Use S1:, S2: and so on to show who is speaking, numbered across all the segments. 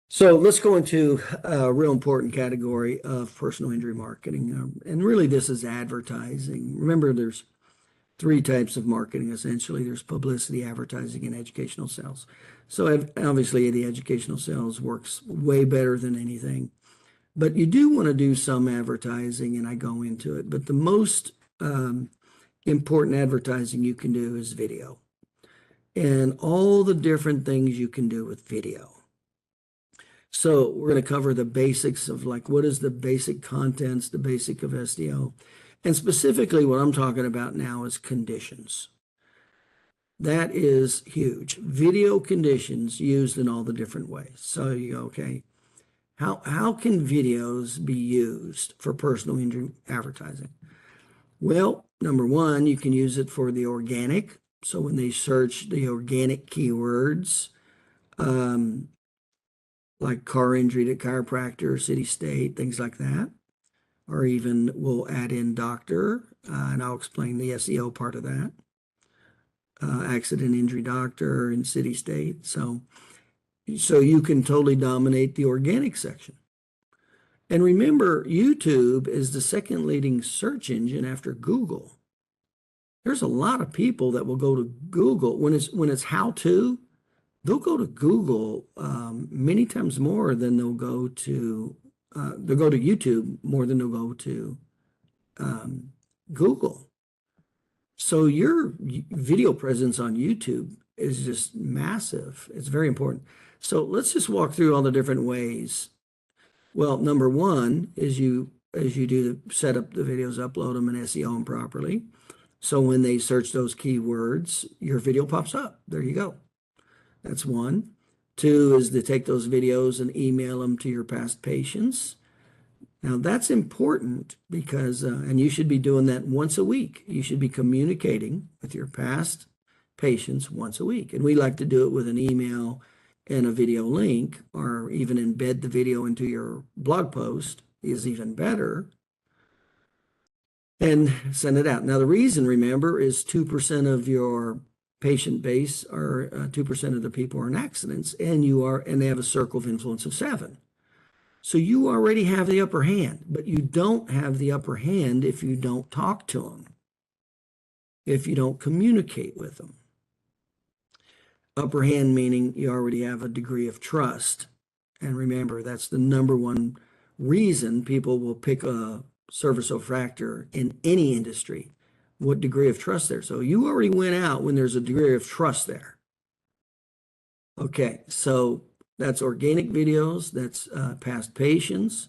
S1: So let's go into a real important category of personal injury marketing. And really, this is advertising. Remember, there's three types of marketing, essentially. There's publicity, advertising, and educational sales. So obviously, the educational sales works way better than anything. But you do want to do some advertising, and I go into it. But the most important advertising you can do is video and all the different things you can do with video. So we're going to cover the basics of like what is the basic contents, the basic of SEO. And specifically what I'm talking about now is conditions. That is huge. Video conditions used in all the different ways. So you go, okay, how can videos be used for personal injury advertising? Well, number one, you can use it for the organic. So when they search the organic keywords, like car injury to chiropractor, city, state, things like that. Or even we'll add in doctor, and I'll explain the SEO part of that. Accident injury doctor in city, state. So you can totally dominate the organic section. And remember, YouTube is the second leading search engine after Google. There's a lot of people that will go to Google when it's how to. They'll go to Google many times more than they'll go to YouTube more than they'll go to Google. So your video presence on YouTube is just massive. It's very important. So let's just walk through all the different ways. Well, number one is as you do set up the videos, upload them and SEO them properly. So when they search those keywords, your video pops up. There you go. That's one. Two is to take those videos and email them to your past patients. Now that's important because, and you should be doing that once a week. You should be communicating with your past patients once a week. And we like to do it with an email and a video link, or even embed the video into your blog post is even better. And send it out. Now the reason, remember, is 2% of your patient base or 2% of the people are in accidents, and they have a circle of influence of 7. So you already have the upper hand, but you don't have the upper hand if you don't talk to them, if you don't communicate with them. Upper hand meaning you already have a degree of trust. And remember, that's the number one reason people will pick a service refractor in any industry. What degree of trust there. So you already went out when there's a degree of trust there. Okay, so that's organic videos, that's past patients.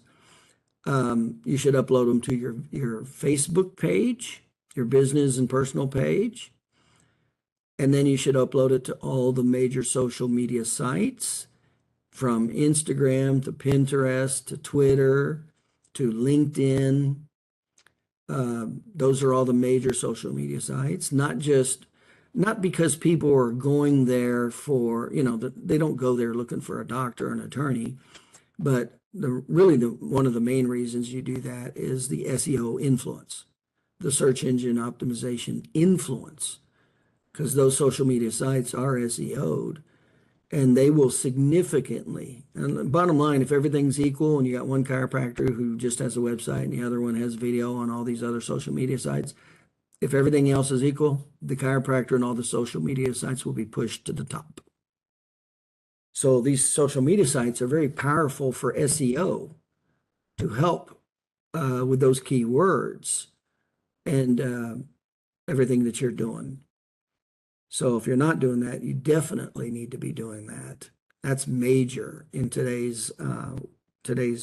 S1: You should upload them to your Facebook page, your business and personal page. And then you should upload it to all the major social media sites, from Instagram to Pinterest to Twitter to LinkedIn. Those are all the major social media sites, not because people are going there for, they don't go there looking for a doctor or an attorney, but one of the main reasons you do that is the SEO influence, the search engine optimization influence, because those social media sites are SEO'd. And they will significantly, and the bottom line, if everything's equal and you got one chiropractor who just has a website and the other one has video on all these other social media sites, if everything else is equal, the chiropractor and all the social media sites will be pushed to the top. So these social media sites are very powerful for SEO to help with those keywords and everything that you're doing. So if you're not doing that, you definitely need to be doing that. That's major in today's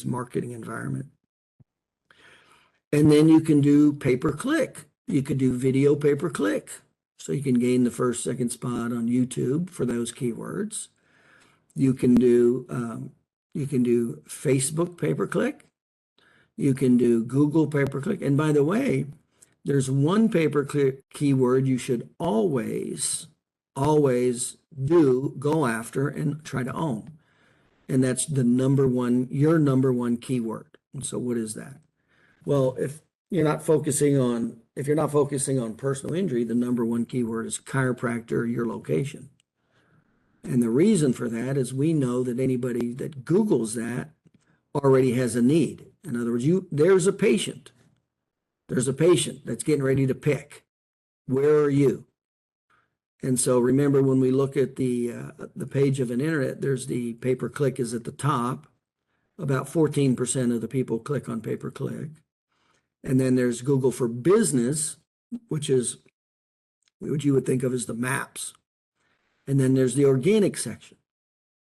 S1: marketing environment. And then you can do pay-per-click. You could do video pay-per-click. So you can gain the first, second spot on YouTube for those keywords. You can do Facebook pay-per-click. You can do Google pay-per-click. And by the way, there's one pay-per-click keyword you should always go after and try to own. And that's your number one keyword. And so what is that? Well, if you're not focusing on personal injury, the number one keyword is chiropractor, your location. And the reason for that is we know that anybody that Googles that already has a need. In other words, there's a patient. There's a patient that's getting ready to pick. Where are you? And so remember, when we look at the page of an internet, there's the pay-per-click is at the top. About 14% of the people click on pay-per-click. And then there's Google for Business, which is what you would think of as the maps. And then there's the organic section.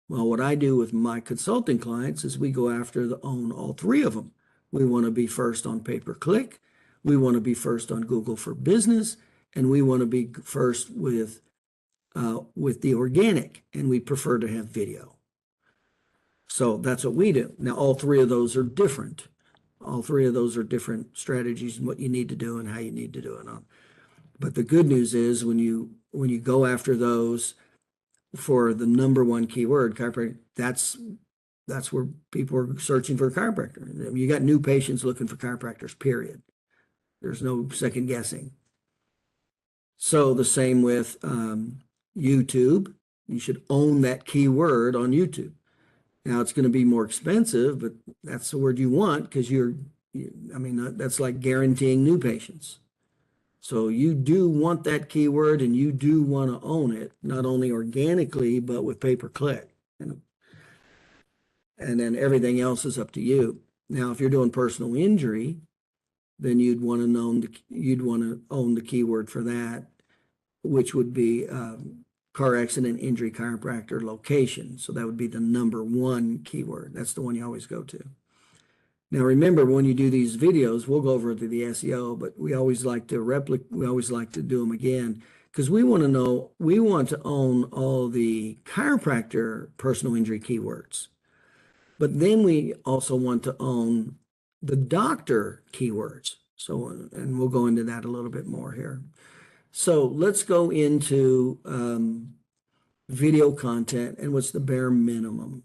S1: Well, what I do with my consulting clients is we go after own all three of them. We want to be first on pay-per-click. We want to be first on Google for Business. And we want to be first with the organic. And we prefer to have video. So that's what we do. Now, all three of those are different. All three of those are different strategies and what you need to do and how you need to do it. But the good news is when you go after those for the number one keyword, chiropractic, that's where people are searching for a chiropractor. I mean, you got new patients looking for chiropractors, period. There's no second guessing. So the same with YouTube. You should own that keyword on YouTube. Now it's going to be more expensive, but that's the word you want because that's like guaranteeing new patients. So you do want that keyword and you do want to own it, not only organically, but with pay-per-click. And then everything else is up to you. Now, if you're doing personal injury, then you'd want to own the keyword for that, which would be car accident injury chiropractor location. So that would be the number one keyword. That's the one you always go to. Now, remember, when you do these videos, we'll go over to the SEO, but we always like to do them again because we want to own all the chiropractor personal injury keywords. But then we also want to own the doctor keywords. So, and we'll go into that a little bit more here. So let's go into video content and what's the bare minimum.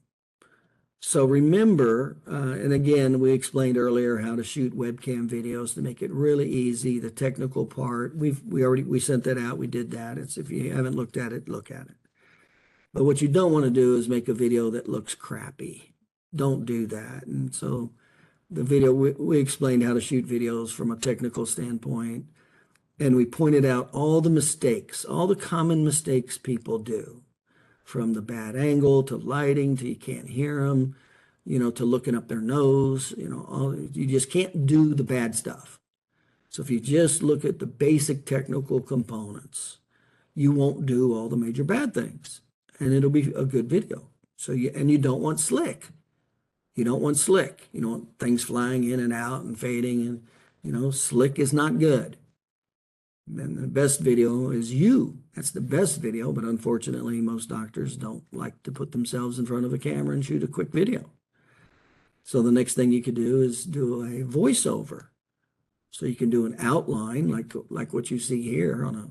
S1: So remember, and again, we explained earlier how to shoot webcam videos to make it really easy. The technical part, we sent that out. We did that. It's, if you haven't looked at it, look at it. But what you don't want to do is make a video that looks crappy. Don't do that. And so the video, we explained how to shoot videos from a technical standpoint. And we pointed out all the mistakes, all the common mistakes people do, from the bad angle to lighting to you can't hear them, to looking up their nose, you just can't do the bad stuff. So if you just look at the basic technical components, you won't do all the major bad things, and it'll be a good video. So you don't want slick. You don't want slick. You don't want things flying in and out and fading, and slick is not good. And the best video is you. That's the best video, but unfortunately, most doctors don't like to put themselves in front of a camera and shoot a quick video. So the next thing you could do is do a voiceover. So you can do an outline like what you see here on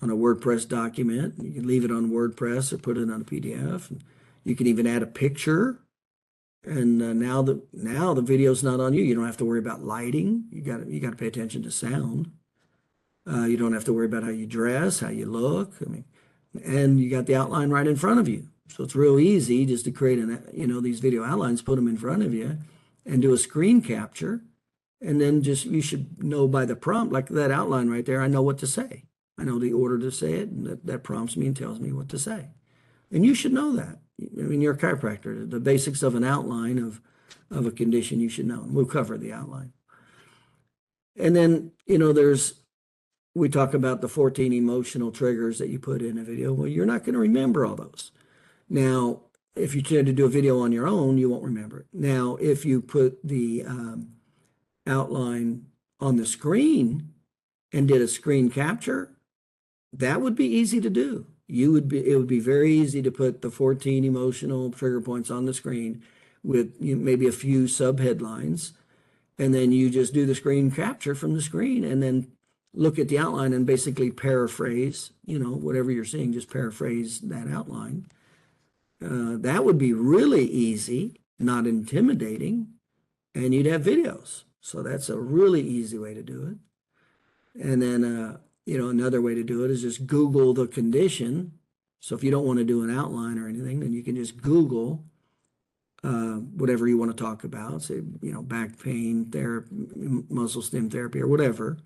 S1: a WordPress document. You can leave it on WordPress or put it on a PDF. You can even add a picture. And now the video's not on you. You don't have to worry about lighting. You got to pay attention to sound. You don't have to worry about how you dress, how you look. And you got the outline right in front of you. So it's real easy just to create these video outlines, put them in front of you and do a screen capture. And then you should know by the prompt, like that outline right there, I know what to say. I know the order to say it, and that prompts me and tells me what to say. And you should know that. You're a chiropractor. The basics of an outline of a condition you should know. And we'll cover the outline. And then, we talk about the 14 emotional triggers that you put in a video. Well, you're not going to remember all those. Now, if you try to do a video on your own, you won't remember it. Now, if you put the outline on the screen and did a screen capture, that would be easy to do. It would be very easy to put the 14 emotional trigger points on the screen with maybe a few sub-headlines, and then you just do the screen capture from the screen and then look at the outline and basically paraphrase, whatever you're seeing, just paraphrase that outline. That would be really easy, not intimidating, and you'd have videos. So that's a really easy way to do it. And then, another way to do it is just Google the condition So if you don't want to do an outline or anything, then you can just Google whatever you want to talk about, say, back pain therapy, muscle stem therapy, or whatever,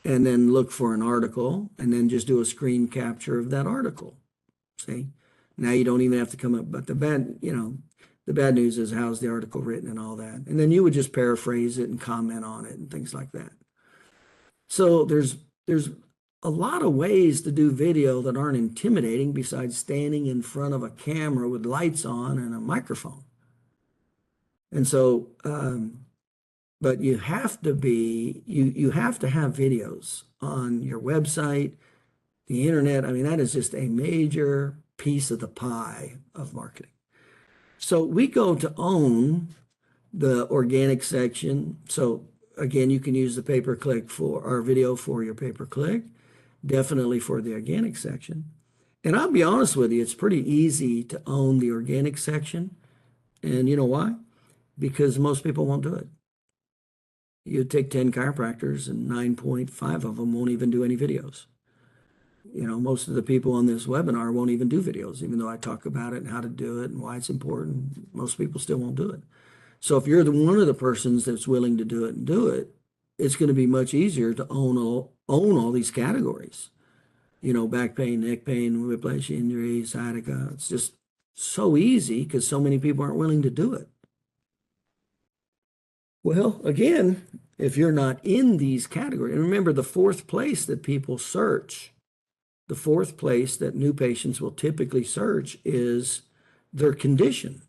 S1: and then look for an article, and then just do a screen capture of that article. See, now you don't even have to come up, but the bad news is how's the article written and all that, and then you would just paraphrase it and comment on it and things like that. So there's a lot of ways to do video that aren't intimidating besides standing in front of a camera with lights on and a microphone. And so, but you have to have videos on your website, the internet. I mean, that is just a major piece of the pie of marketing. So we go to own the organic section. So again, you can use the pay-per-click for our video for your pay-per-click, definitely for the organic section. And I'll be honest with you, it's pretty easy to own the organic section. And you know why? Because most people won't do it. You take 10 chiropractors and 9.5 of them won't even do any videos. Most of the people on this webinar won't even do videos, even though I talk about it and how to do it and why it's important. Most people still won't do it. So if you're one of the persons that's willing to do it and do it, it's going to be much easier to own all these categories. Back pain, neck pain, whiplash injury, sciatica. It's just so easy because so many people aren't willing to do it. Well, again, if you're not in these categories, and remember the fourth place that people search, the fourth place that new patients will typically search is their condition.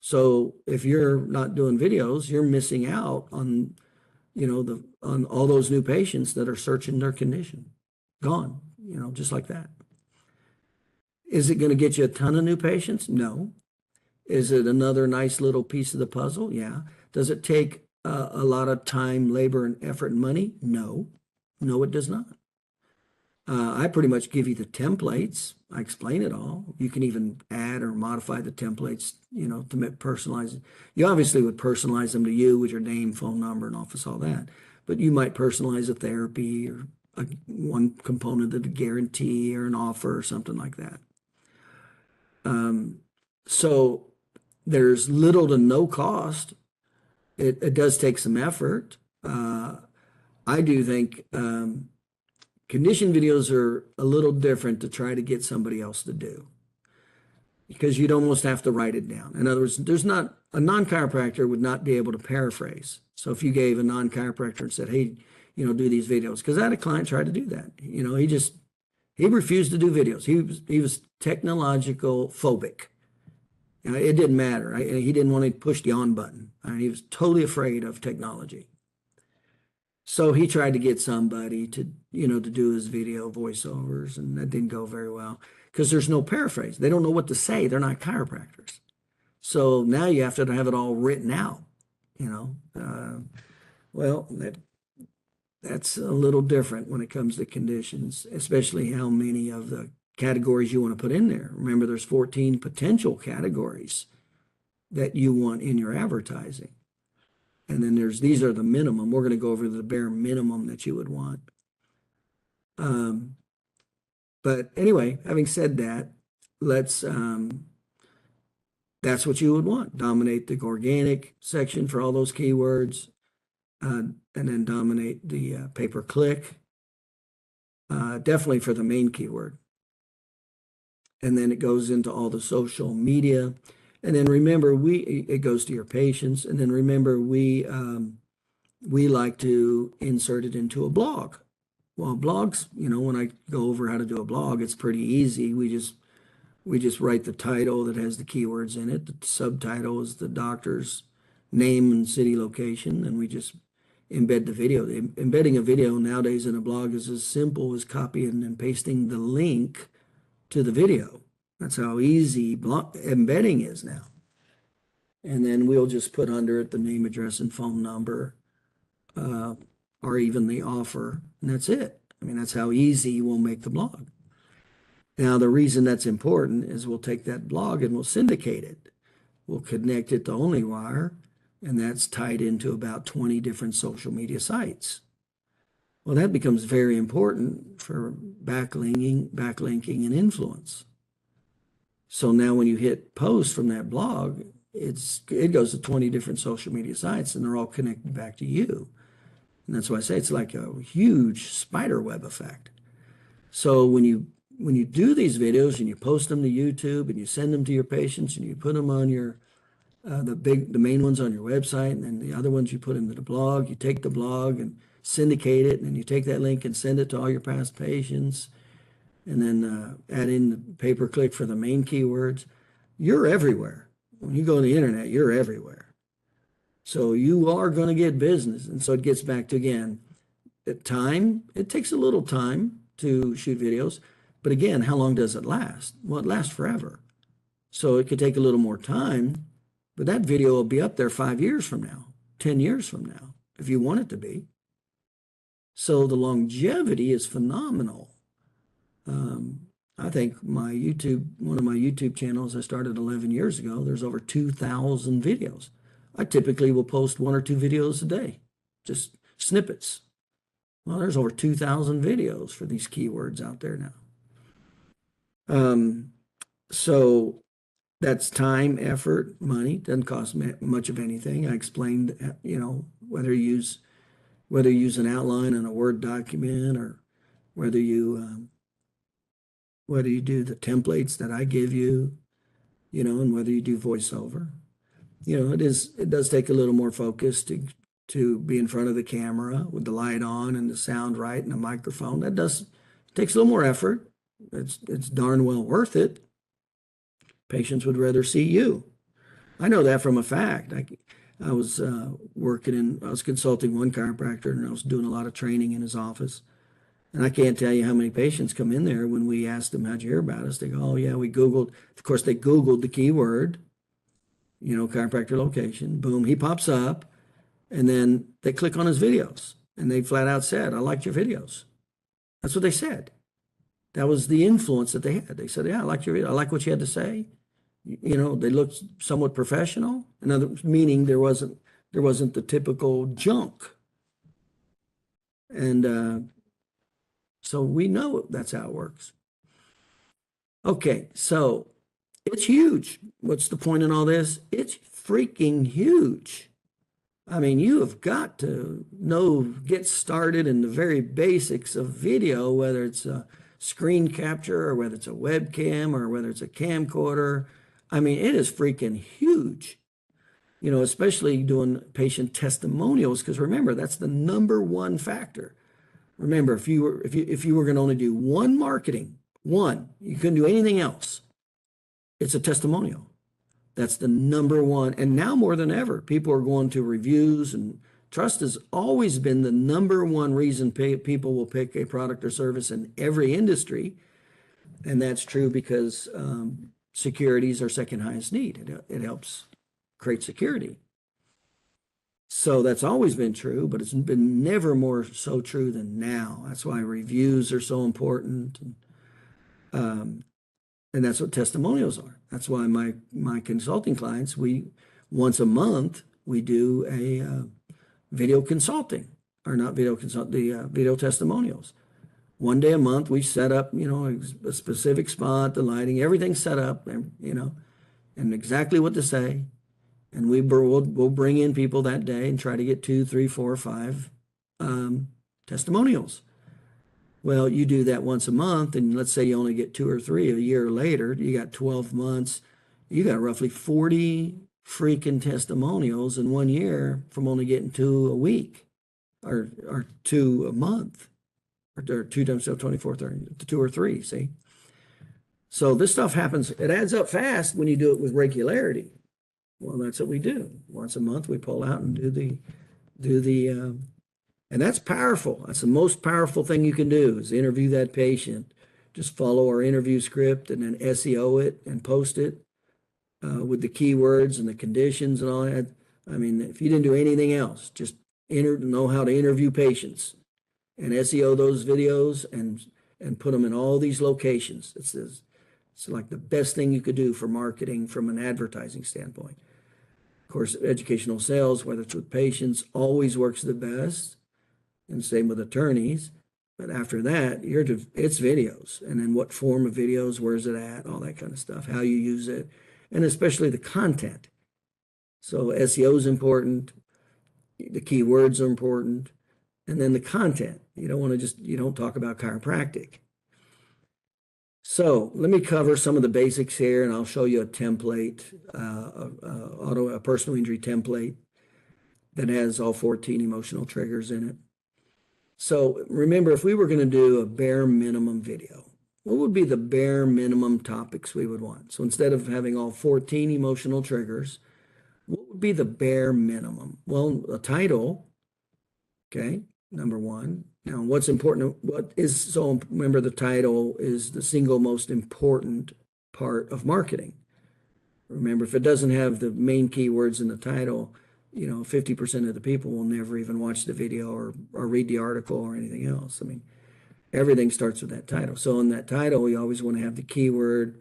S1: So if you're not doing videos, you're missing out on, on all those new patients that are searching their condition. Gone, just like that. Is it going to get you a ton of new patients? No. Is it another nice little piece of the puzzle? Yeah. Does it take a lot of time, labor, and effort and money? No. No, it does not. I pretty much give you the templates. I explain it all. You can even add or modify the templates, to personalize it. You obviously would personalize them to you with your name, phone number, and office, all that. But you might personalize a therapy or one component of the guarantee or an offer or something like that. So there's little to no cost. It does take some effort. I do think condition videos are a little different to try to get somebody else to do because you'd almost have to write it down. In other words, a non-chiropractor would not be able to paraphrase. So if you gave a non-chiropractor and said, hey, do these videos, because I had a client try to do that. He refused to do videos. He was technological phobic. It didn't matter. He didn't want to push the on button. He was totally afraid of technology. So he tried to get somebody to do his video voiceovers, and that didn't go very well because there's no paraphrase. They don't know what to say. They're not chiropractors. So now you have to have it all written out, well, that's a little different when it comes to conditions, especially how many of the categories you want to put in there. Remember, there's 14 potential categories that you want in your advertising. And then these are the minimum. We're going to go over the bare minimum that you would want. But anyway, having said that, that's what you would want. Dominate the organic section for all those keywords, and then dominate the pay-per-click, definitely for the main keyword. And then it goes into all the social media. And then remember, it goes to your patients. And then remember, we like to insert it into a blog. Well, blogs, when I go over how to do a blog, it's pretty easy. We just write the title that has the keywords in it. The subtitle is the doctor's name and city location, and we just embed the video. Embedding a video nowadays in a blog is as simple as copying and pasting the link to the video. That's how easy embedding is now. And then we'll just put under it the name, address, and phone number, or even the offer, and that's it. That's how easy we'll make the blog. Now, the reason that's important is we'll take that blog and we'll syndicate it. We'll connect it to OnlyWire, and that's tied into about 20 different social media sites. Well, that becomes very important for backlinking and influence. So now when you hit post from that blog, it goes to 20 different social media sites and they're all connected back to you. And that's why I say it's like a huge spider web effect. So when you do these videos and you post them to YouTube and you send them to your patients and you put them on your the main ones on your website, and then the other ones you put into the blog, you take the blog and syndicate it, and then you take that link and send it to all your past patients, and then add in the pay-per-click for the main keywords. You're everywhere. When you go to the internet, you're everywhere. So you are going to get business. And so it gets back to, again, time. It takes a little time to shoot videos. But again, how long does it last? Well, it lasts forever. So it could take a little more time, but that video will be up there 5 years from now, 10 years from now, if you want it to be. So the longevity is phenomenal. I think one of my YouTube channels I started 11 years ago, there's over 2,000 videos. I typically will post 1 or 2 videos a day, just snippets. Well, there's over 2,000 videos for these keywords out there now. So that's time, effort, money. Doesn't cost much of anything. I explained, whether you use an outline on a Word document or whether you do the templates that I give you, and whether you do voiceover. It does take a little more focus to be in front of the camera with the light on and the sound right and the microphone. Takes a little more effort. It's darn well worth it. Patients would rather see you. I know that from a fact. I was consulting one chiropractor, and I was doing a lot of training in his office. And I can't tell you how many patients come in there when we ask them, how'd you hear about us? They go, oh yeah, we Googled. Of course, they Googled the keyword, chiropractor location. Boom, he pops up. And then they click on his videos. And they flat out said, I liked your videos. That's what they said. That was the influence that they had. They said, yeah, I liked your video. I like what you had to say. They looked somewhat professional. Meaning there wasn't the typical junk. And so we know that's how it works. Okay, so it's huge. What's the point in all this? It's freaking huge. I mean, you have got to get started in the very basics of video, whether it's a screen capture or whether it's a webcam or whether it's a camcorder. I mean, it is freaking huge, especially doing patient testimonials, because remember, that's the #1 factor. Remember, if you were going to only do one marketing, you couldn't do anything else. It's a testimonial. That's the #1. And now more than ever, people are going to reviews, and trust has always been the #1 reason people will pick a product or service in every industry. And that's true because security is our second highest need. It helps create security. So that's always been true, but it's been never more so true than now. That's why reviews are so important. And that's what testimonials are. That's why my consulting clients, once a month, we do a video consulting, or not video consult, the video testimonials. One day a month, we set up, a specific spot, the lighting, everything's set up, and exactly what to say. And we'll bring in people that day and try to get 2, 3, 4, 5 testimonials. Well, you do that once a month, and let's say you only get 2 or 3 a year later, you got 12 months, you got roughly 40 freaking testimonials in 1 year from only getting 2 a week or 2 a month, or 2 times 24, 30, 2 or 3, see? So this stuff happens, it adds up fast when you do it with regularity. Well, that's what we do. Once a month, we pull out and and that's powerful. That's the most powerful thing you can do is interview that patient. Just follow our interview script and then SEO it and post it with the keywords and the conditions and all that. I mean, if you didn't do anything else, just know how to interview patients and SEO those videos and put them in all these locations. It's like the best thing you could do for marketing from an advertising standpoint. Of course, educational sales, whether it's with patients, always works the best. and same with attorneys. But after that, it's videos. And then what form of videos, where's it at, all that kind of stuff, how you use it, and especially the content. So SEO is important, the keywords are important, and then the content. You don't want to you don't talk about chiropractic. So let me cover some of the basics here, and I'll show you a template, a personal injury template that has all 14 emotional triggers in it. So remember, if we were going to do a bare minimum video, what would be the bare minimum topics we would want? So instead of having all 14 emotional triggers, what would be the bare minimum? Well, a title, okay, number one. Now, what's important, remember the title is the single most important part of marketing. Remember, if it doesn't have the main keywords in the title, 50% of the people will never even watch the video or read the article or anything else. I mean, everything starts with that title. So in that title, we always want to have the keyword,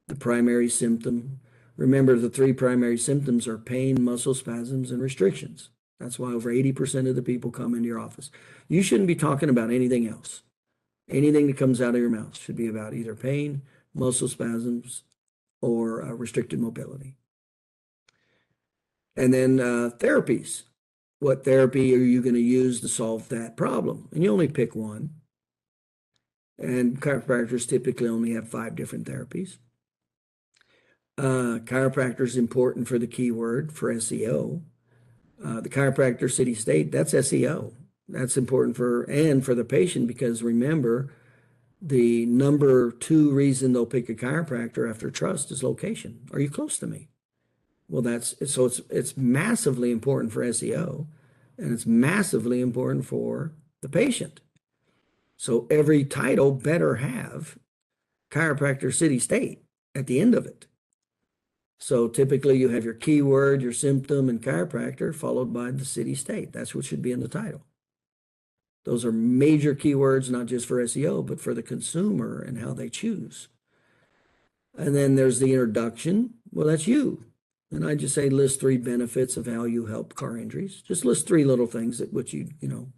S1: the primary symptom. Remember, the 3 primary symptoms are pain, muscle spasms, and restrictions. That's why over 80% of the people come into your office. You shouldn't be talking about anything else. Anything that comes out of your mouth should be about either pain, muscle spasms, or restricted mobility. And then therapies. What therapy are you going to use to solve that problem? And you only pick one. And chiropractors typically only have 5 different therapies. Chiropractor is important for the keyword for SEO. The chiropractor city state, that's SEO. That's important for the patient, because remember, the number 2 reason they'll pick a chiropractor after trust is location. Are you close to me? Well, it's massively important for SEO, and it's massively important for the patient. So every title better have chiropractor city state at the end of it. So typically you have your keyword, your symptom, and chiropractor followed by the city state. That's what should be in the title. Those are major keywords, not just for SEO, but for the consumer and how they choose. And then there's the introduction. Well, that's you. And I just say list 3 benefits of how you help car injuries. Just list 3 little things that which you can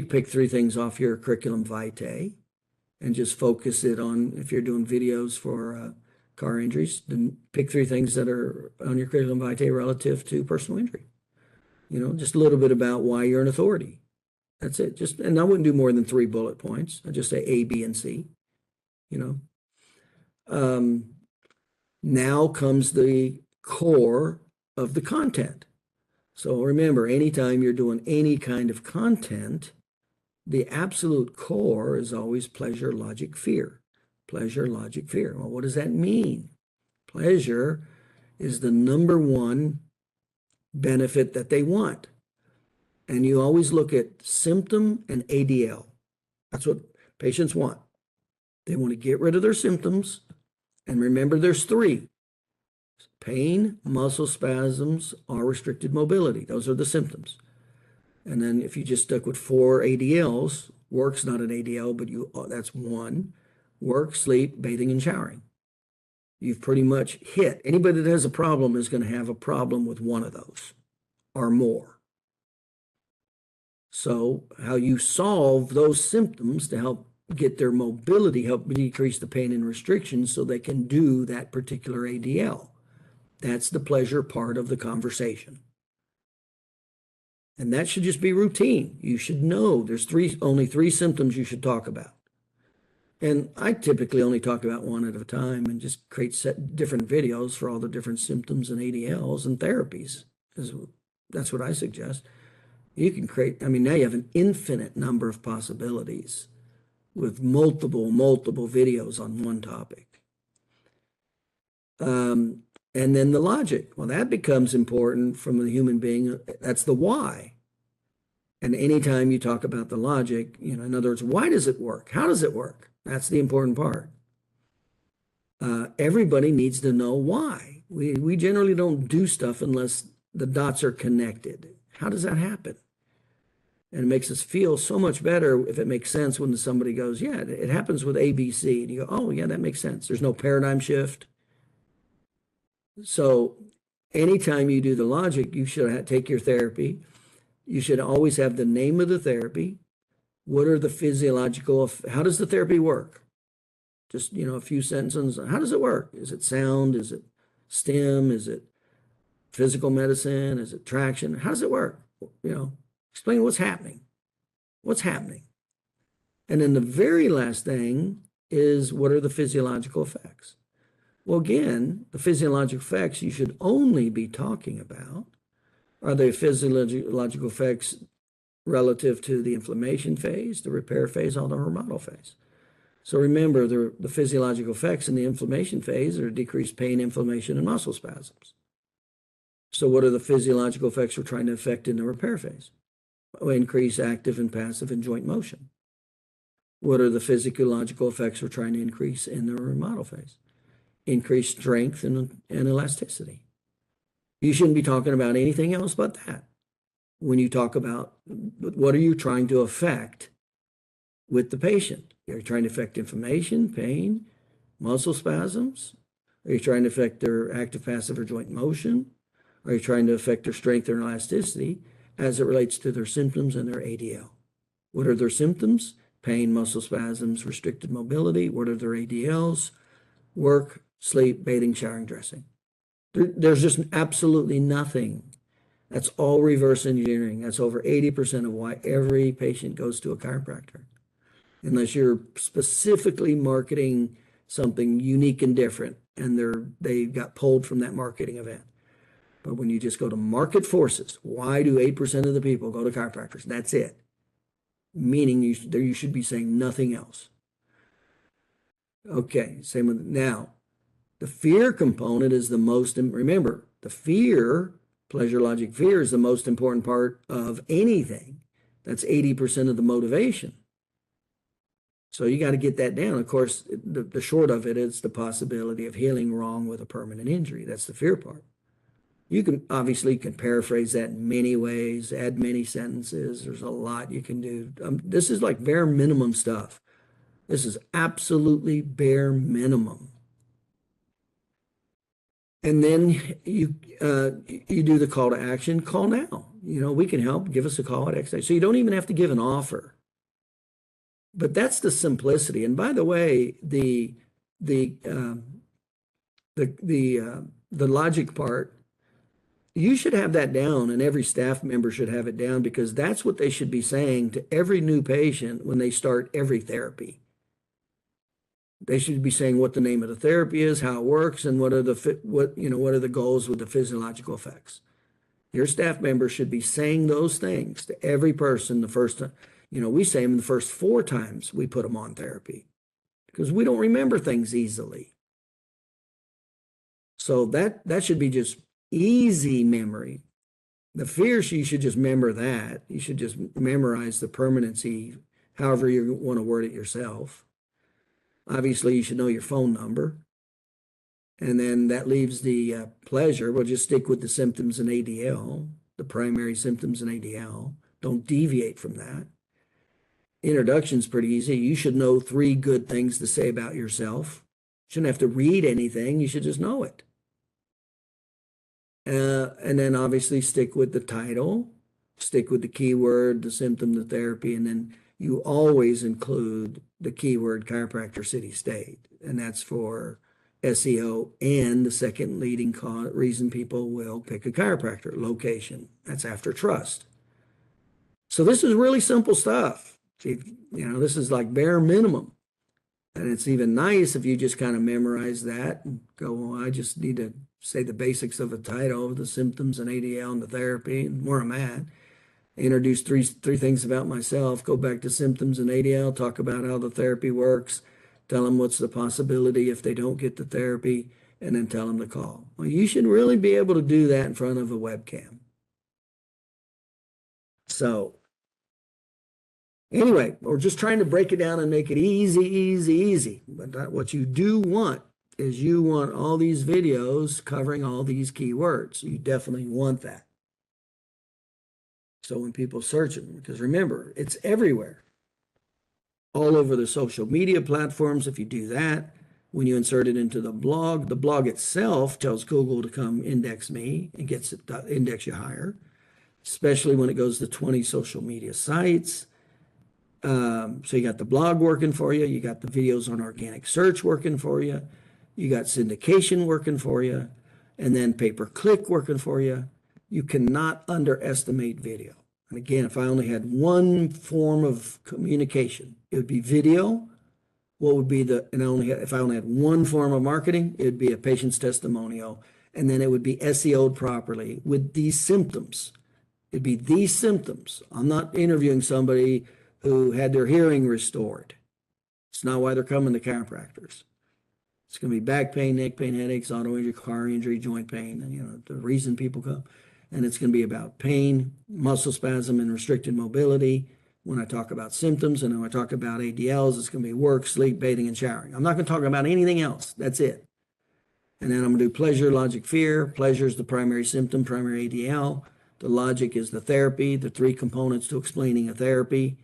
S1: pick 3 things off your curriculum vitae and just focus it on, if you're doing videos for car injuries, then pick 3 things that are on your curriculum vitae relative to personal injury. Just a little bit about why you're an authority. That's it. And I wouldn't do more than 3 bullet points. I just say A, B, and C. Now comes the core of the content. So remember, anytime you're doing any kind of content, the absolute core is always pleasure, logic, fear. Pleasure, logic, fear. Well, what does that mean? Pleasure is the number 1 benefit that they want. And you always look at symptom and ADL. That's what patients want. They want to get rid of their symptoms. And remember, there's 3. Pain, muscle spasms, or restricted mobility. Those are the symptoms. And then if you just stuck with 4 ADLs, work's not an ADL, but that's 1. Work, sleep, bathing, and showering. You've pretty much hit. Anybody that has a problem is going to have a problem with one of those or more. So how you solve those symptoms to help get their mobility, help decrease the pain and restrictions so they can do that particular ADL. That's the pleasure part of the conversation. And that should just be routine. You should know there's only 3 symptoms you should talk about. And I typically only talk about 1 at a time and just create different videos for all the different symptoms and ADLs and therapies. That's what I suggest. You can now you have an infinite number of possibilities with multiple videos on one topic. And then the logic. Well, that becomes important from the human being. That's the why. And anytime you talk about the logic, in other words, why does it work? How does it work? That's the important part. Everybody needs to know why. We generally don't do stuff unless the dots are connected. How does that happen? And it makes us feel so much better if it makes sense when somebody goes, yeah, it happens with ABC. And you go, oh, yeah, that makes sense. There's no paradigm shift. So anytime you do the logic, you should take your therapy. You should always have the name of the therapy. What are the physiological, how does the therapy work? Just, a few sentences. How does it work? Is it sound? Is it stem? Is it physical medicine? Is it traction? How does it work? Explain what's happening. What's happening? And then the very last thing is, what are the physiological effects? Well, again, the physiological effects you should only be talking about are the physiological effects relative to the inflammation phase, the repair phase, or the hormonal phase. So remember, the physiological effects in the inflammation phase are decreased pain, inflammation, and muscle spasms. So what are the physiological effects we're trying to affect in the repair phase? Increase active and passive and joint motion. What are the physiological effects we're trying to increase in the remodel phase? Increase strength and elasticity. You shouldn't be talking about anything else but that. When you talk about what are you trying to affect with the patient? Are you trying to affect inflammation, pain, muscle spasms? Are you trying to affect their active, passive, or joint motion? Are you trying to affect their strength and elasticity as it relates to their symptoms and their ADL? What are their symptoms? Pain, muscle spasms, restricted mobility. What are their ADLs? Work, sleep, bathing, showering, dressing. There's just absolutely nothing. That's all reverse engineering. That's over 80% of why every patient goes to a chiropractor. Unless you're specifically marketing something unique and different, and they got pulled from that marketing event. But when you just go to market forces, why do 8% of the people go to chiropractors? That's it. Meaning you should be saying nothing else. Okay, same with now. The fear component is the most, remember, the fear, pleasure, logic, fear is the most important part of anything. That's 80% of the motivation. So you got to get that down. Of course, the short of it is the possibility of healing wrong with a permanent injury. That's the fear part. You can obviously paraphrase that in many ways, add many sentences. There's a lot you can do. This is like bare minimum stuff. This is absolutely bare minimum. And then you do the call to action. Call now. We can help. Give us a call at X. So you don't even have to give an offer. But that's the simplicity. And by the way, the logic part, you should have that down, and every staff member should have it down, because that's what they should be saying to every new patient when they start every therapy. They should be saying what the name of the therapy is, how it works, and what are the goals with the physiological effects. Your staff members should be saying those things to every person the first time. We say them the first 4 times we put them on therapy, because we don't remember things easily. So that should be just easy memory. The fears, you should just remember that. You should just memorize the permanency, however you want to word it yourself. Obviously, you should know your phone number. And then that leaves the pleasure. We'll just stick with the symptoms and ADL, the primary symptoms and ADL. Don't deviate from that. Introduction's pretty easy. You should know 3 good things to say about yourself. You shouldn't have to read anything. You should just know it. And then obviously stick with the title, stick with the keyword, the symptom, the therapy, and then you always include the keyword chiropractor, city, state. And that's for SEO and the second leading reason people will pick a chiropractor, location. That's after trust. So this is really simple stuff. This is like bare minimum. And it's even nice if you just kind of memorize that and go, well, I just need to say the basics of the title, the symptoms and ADL and the therapy and where I'm at. Introduce three things about myself, go back to symptoms and ADL, talk about how the therapy works, tell them what's the possibility if they don't get the therapy, and then tell them to call. Well, you should really be able to do that in front of a webcam. So anyway, we're just trying to break it down and make it easy. But what you do want is you want all these videos covering all these keywords. You definitely want that. So when people search them, because remember, it's everywhere. All over the social media platforms, if you do that, when you insert it into the blog itself tells Google to come index me and gets it index you higher. especially when it goes to 20 social media sites. So you got the blog working for you. You got the videos on organic search working for you. You got syndication working for you. And then pay-per-click working for you. You cannot underestimate video. And again, if I only had one form of communication, it would be video. What would be if I only had one form of marketing, it would be a patient's testimonial. And then it would be SEO'd properly with these symptoms. It'd be these symptoms. I'm not interviewing somebody who had their hearing restored. It's not why they're coming to chiropractors. It's going to be back pain, neck pain, headaches, auto injury, car injury, joint pain, and the reason people come. And it's going to be about pain, muscle spasm, and restricted mobility. When I talk about symptoms and when I talk about ADLs, it's going to be work, sleep, bathing, and showering. I'm not going to talk about anything else. That's it. And then I'm going to do pleasure, logic, fear. Pleasure is the primary symptom, primary ADL. The logic is the therapy, the three components to explaining a therapy.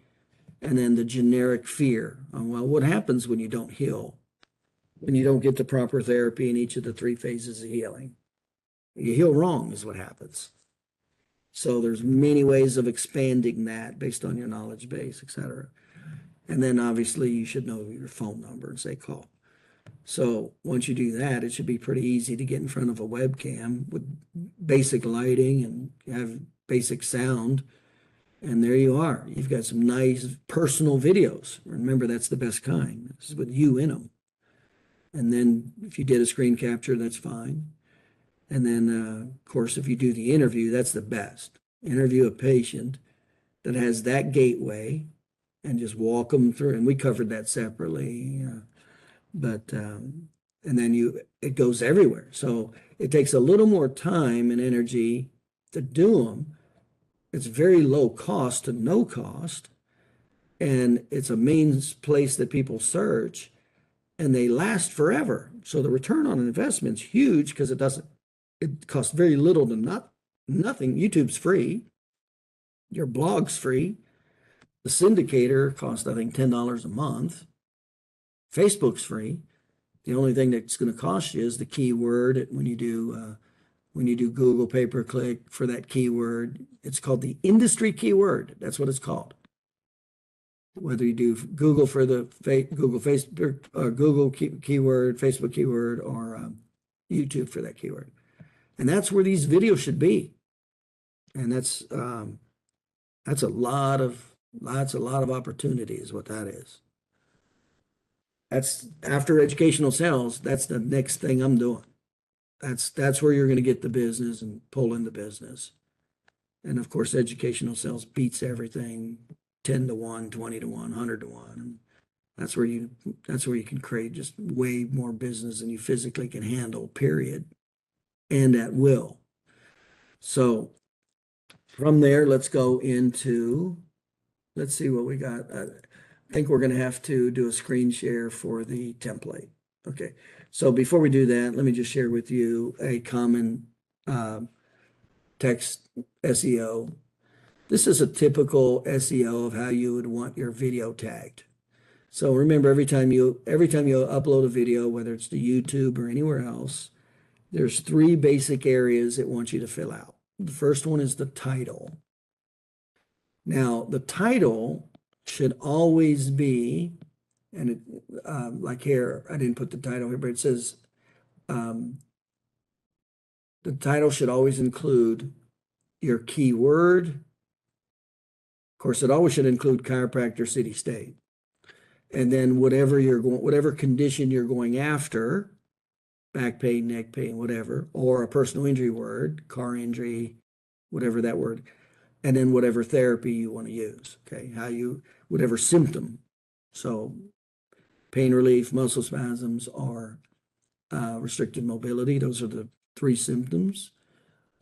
S1: And then the generic fear. Well, what happens when you don't heal? When you don't get the proper therapy in each of the three phases of healing? You heal wrong is what happens. So there's many ways of expanding that based on your knowledge base, et cetera. And then obviously you should know your phone number and say call. So once you do that, it should be pretty easy to get in front of a webcam with basic lighting and have basic sound. And there you are. You've got some nice personal videos. Remember, that's the best kind. This is with you in them. And then if you did a screen capture, that's fine. And then, of course, if you do the interview, that's the best. Interview a patient that has that gateway and just walk them through. And we covered that separately. And then it goes everywhere. So it takes a little more time and energy to do them. It's very low cost to no cost. And it's a main place that people search and they last forever. So the return on investment is huge because it costs very little to nothing. YouTube's free. Your blog's free. The syndicator costs, I think, $10 a month. Facebook's free. The only thing that's going to cost you is the keyword when you do Google pay-per-click for that keyword. It's called the industry keyword. That's what it's called. Whether you do Google for the Google Facebook or Google keyword, Facebook keyword, or YouTube for that keyword, and that's where these videos should be. And that's a lot of opportunity is what that is. That's after educational sales. That's the next thing I'm doing. That's where you're going to get the business and pull in the business. And of course, educational sales beats everything 10 to 1, 20 to 1, 100 to 1. And that's where you can create just way more business than you physically can handle, period, and at will. So from there, let's go into, let's see what we got. I think we're going to have to do a screen share for the template. Okay. So before we do that, let me just share with you a common text SEO. This is a typical SEO of how you would want your video tagged. So remember, every time you upload a video, whether it's to YouTube or anywhere else, there's three basic areas it wants you to fill out. The first one is the title. Now, the title should always be, and it, like here, I didn't put the title here, but it says the title should always include your keyword. Of course, it always should include chiropractor, city, state. And then whatever condition you're going after, back pain, neck pain, whatever, or a personal injury word, car injury, whatever that word, and then whatever therapy you want to use, okay? Whatever symptom. So pain relief, muscle spasms, or restricted mobility, those are the three symptoms,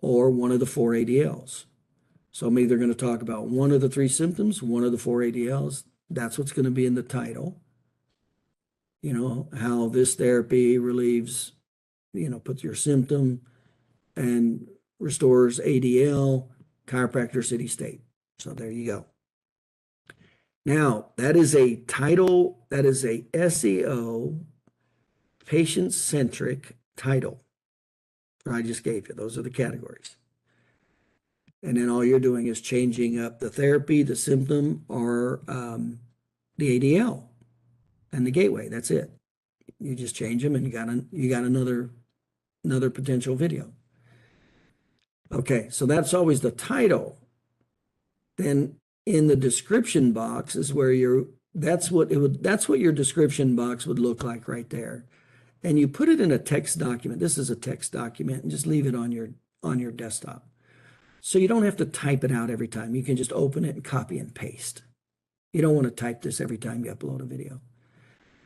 S1: or one of the four ADLs. So I'm either going to talk about one of the three symptoms, one of the four ADLs. That's what's going to be in the title. How this therapy relieves, puts your symptom and restores ADL, chiropractor, city, state. So there you go. Now, that is a title, that is a SEO patient-centric title that I just gave you. Those are the categories. And then all you're doing is changing up the therapy, the symptom, or the ADL and the gateway. That's it. You just change them and you got another potential video. Okay, so that's always the title. Then in the description box is where that's what your description box would look like right there. And you put it in a text document. This is a text document, and just leave it on your desktop. So you don't have to type it out every time. You can just open it and copy and paste. You don't want to type this every time you upload a video.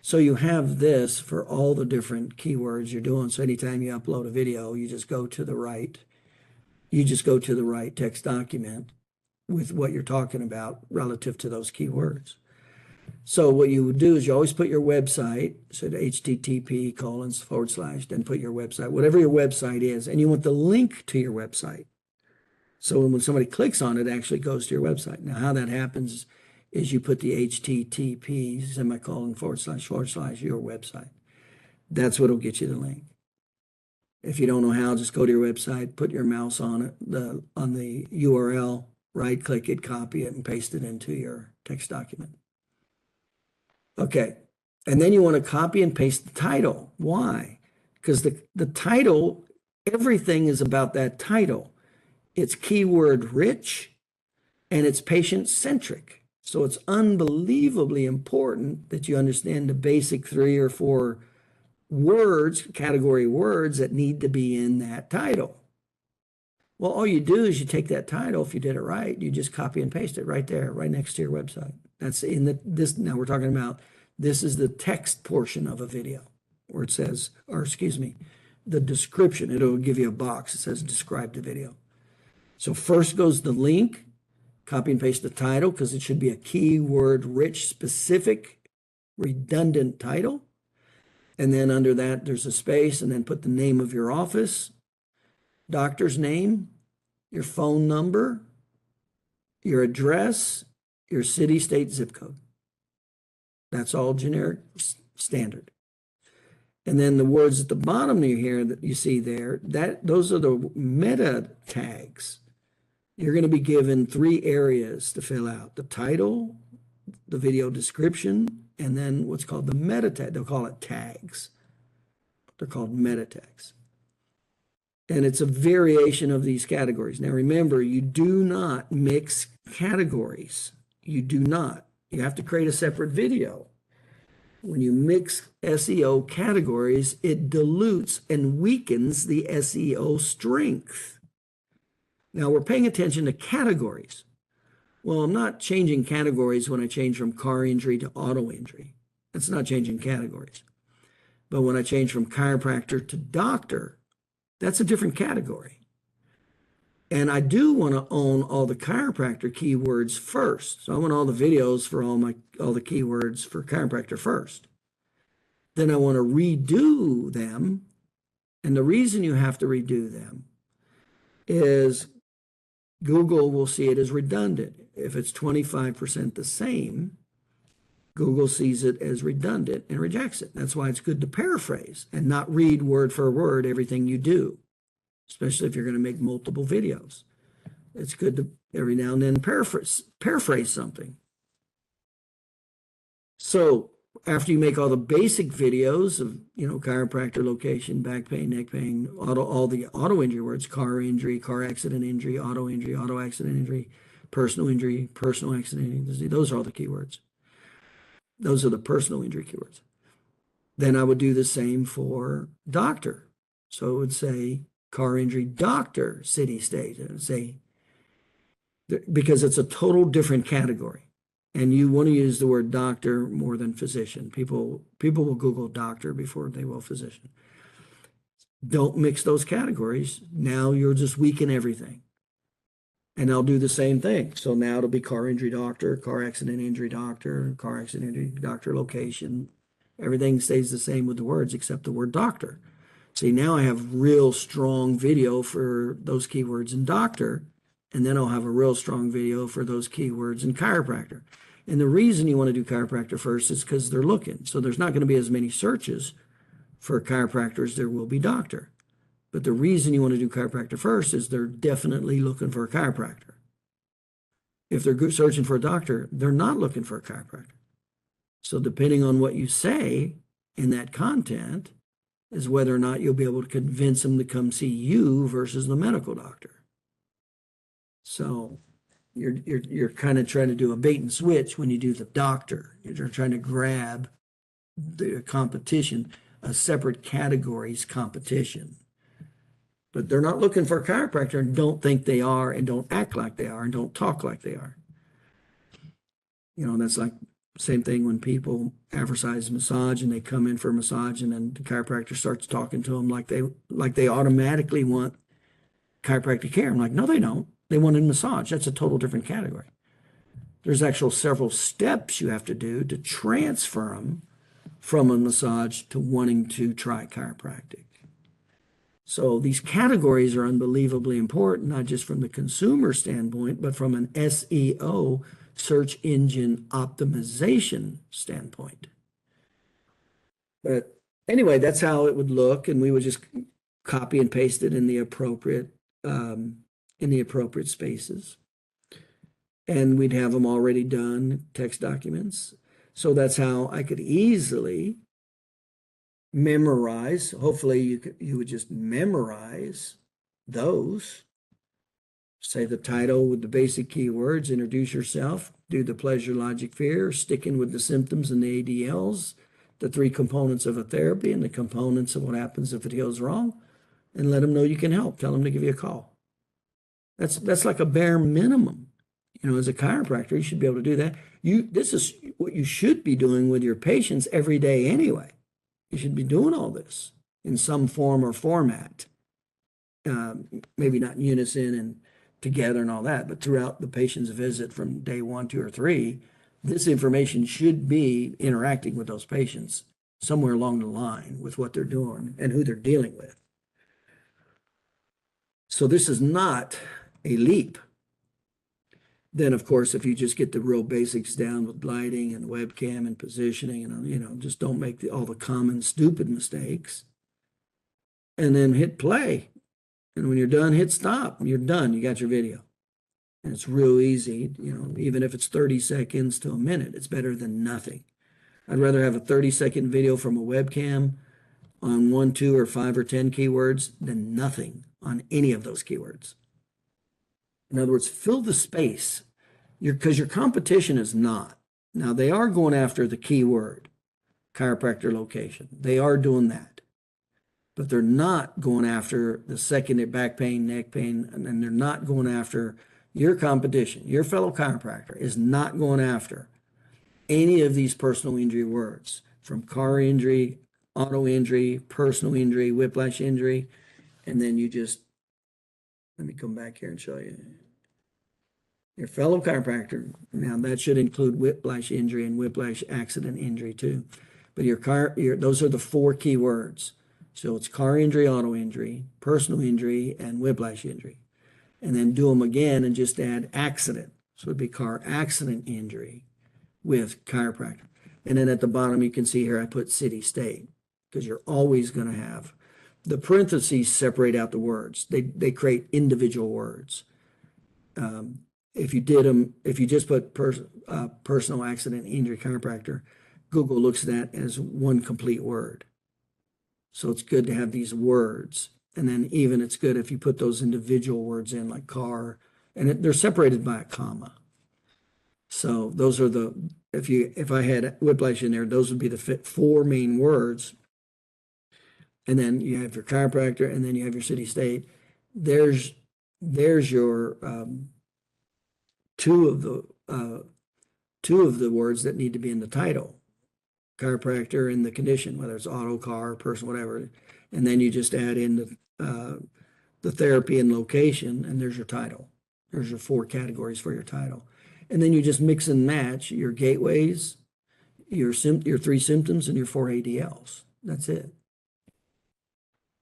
S1: So you have this for all the different keywords you're doing. So anytime you upload a video, you just go to the right text document with what you're talking about relative to those keywords. So what you would do is you always put your website, so the http:// then put your website, whatever your website is, and you want the link to your website. So when somebody clicks on it, it actually goes to your website. Now, how that happens is you put the http:// your website. That's what'll get you the link. If you don't know how, just go to your website, put your mouse on it, on the URL, right click it, copy it, and paste it into your text document. Okay, and then you want to copy and paste the title. Why? Because the title, everything is about that title. It's keyword rich and it's patient centric. So it's unbelievably important that you understand the basic 3 or 4 words, category words that need to be in that title. Well, all you do is you take that title, if you did it right, you just copy and paste it right there, right next to your website. That's in this, now we're talking about, this is the text portion of a video where it says, or excuse me, the description. It'll give you a box that says describe the video. So first goes the link, copy and paste the title because it should be a keyword rich, specific, redundant title. And then under that, there's a space, and then put the name of your office, doctor's name, your phone number, your address, your city, state, zip code. That's all generic standard. And then the words at the bottom here that you see there, those are the meta tags. You're going to be given 3 areas to fill out: the title, the video description, and then what's called the meta tag. They'll call it tags. They're called meta tags. And it's a variation of these categories. Now remember, you do not mix categories. You do not. You have to create a separate video. When you mix SEO categories, it dilutes and weakens the SEO strength. Now we're paying attention to categories. Well, I'm not changing categories when I change from car injury to auto injury. That's not changing categories. But when I change from chiropractor to doctor, that's a different category. And I do want to own all the chiropractor keywords first. So I want all the videos for all the keywords for chiropractor first. Then I want to redo them. And the reason you have to redo them is Google will see it as redundant. If it's 25% the same, Google sees it as redundant and rejects it. That's why it's good to paraphrase and not read word for word everything you do, especially if you're going to make multiple videos. It's good to every now and then paraphrase something. So after you make all the basic videos of, chiropractor, location, back pain, neck pain, all the auto injury words, car injury, car accident injury, auto accident injury, personal accident injury, those are all the keywords. Those are the personal injury keywords. Then I would do the same for doctor. So it would say car injury doctor, city, state. It would say, because it's a total different category. And you want to use the word doctor more than physician. People will Google doctor before they will physician. Don't mix those categories. Now you'll just weaken everything. And I'll do the same thing. So now it'll be car injury doctor, car accident injury doctor, car accident injury doctor location. Everything stays the same with the words except the word doctor. See, now I have real strong video for those keywords in doctor, and then I'll have a real strong video for those keywords in chiropractor. And the reason you want to do chiropractor first is because they're looking. So there's not going to be as many searches for chiropractors there will be doctor. But the reason you want to do chiropractor first is they're definitely looking for a chiropractor. If they're searching for a doctor, they're not looking for a chiropractor. So depending on what you say in that content is whether or not you'll be able to convince them to come see you versus the medical doctor. So you're kind of trying to do a bait and switch when you do the doctor. You're trying to grab the competition, a separate categories competition. But they're not looking for a chiropractor and don't think they are and don't act like they are and don't talk like they are. You know, that's like same thing when people advertise massage and they come in for a massage and then the chiropractor starts talking to them like they automatically want chiropractic care. I'm like, no, they don't. They want a massage. That's a total different category. There's actual several steps you have to do to transfer them from a massage to wanting to try chiropractic. So these categories are unbelievably important, not just from the consumer standpoint, but from an SEO, search engine optimization standpoint. But anyway, that's how it would look, and we would just copy and paste it in the appropriate spaces. And we'd have them already done, text documents. So that's how I could easily memorize. Hopefully you would just memorize those. Say the title with the basic keywords, introduce yourself, do the pleasure, logic, fear, sticking with the symptoms and the ADLs, the 3 components of a therapy and the components of what happens if it heals wrong, and let them know you can help. Tell them to give you a call. That's like a bare minimum. You know, as a chiropractor, you should be able to do that. This is what you should be doing with your patients every day anyway. You should be doing all this in some form or format. Maybe not in unison and together and all that, but throughout the patient's visit from day 1, 2, or 3, this information should be interacting with those patients somewhere along the line with what they're doing and who they're dealing with. So this is not a leap. Then, of course, if you just get the real basics down with lighting and webcam and positioning and, you know, just don't make all the common stupid mistakes, and then hit play. And when you're done, hit stop. You're done. You got your video. And it's real easy, you know, even if it's 30 seconds to a minute, it's better than nothing. I'd rather have a 30-second video from a webcam on 1, 2, or 5 or 10 keywords than nothing on any of those keywords. In other words, fill the space because your competition is not. Now, they are going after the keyword, chiropractor location. They are doing that. But they're not going after the secondary back pain, neck pain, and they're not going after your competition. Your fellow chiropractor is not going after any of these personal injury words, from car injury, auto injury, personal injury, whiplash injury, and then you just, let me come back here and show you. Your fellow chiropractor, now that should include whiplash injury and whiplash accident injury too. But those are the 4 key words. So it's car injury, auto injury, personal injury, and whiplash injury. And then do them again and just add accident. So it'd be car accident injury with chiropractor. And then at the bottom, you can see here, I put city, state, because you're always going to have the parentheses separate out the words. They create individual words. If you just put personal accident injury chiropractor, Google looks at that as one complete word. So it's good to have these words. And then even it's good if you put those individual words in like car, and they're separated by a comma. So those are if I had whiplash in there, those would be the 4 main words. And then you have your chiropractor, and then you have your city, state. There's your two of the words that need to be in the title. Chiropractor and the condition, whether it's auto, car, person, whatever. And then you just add in the therapy and location, and there's your title. There's your 4 categories for your title. And then you just mix and match your gateways, your 3 symptoms, and your 4 ADLs. That's it.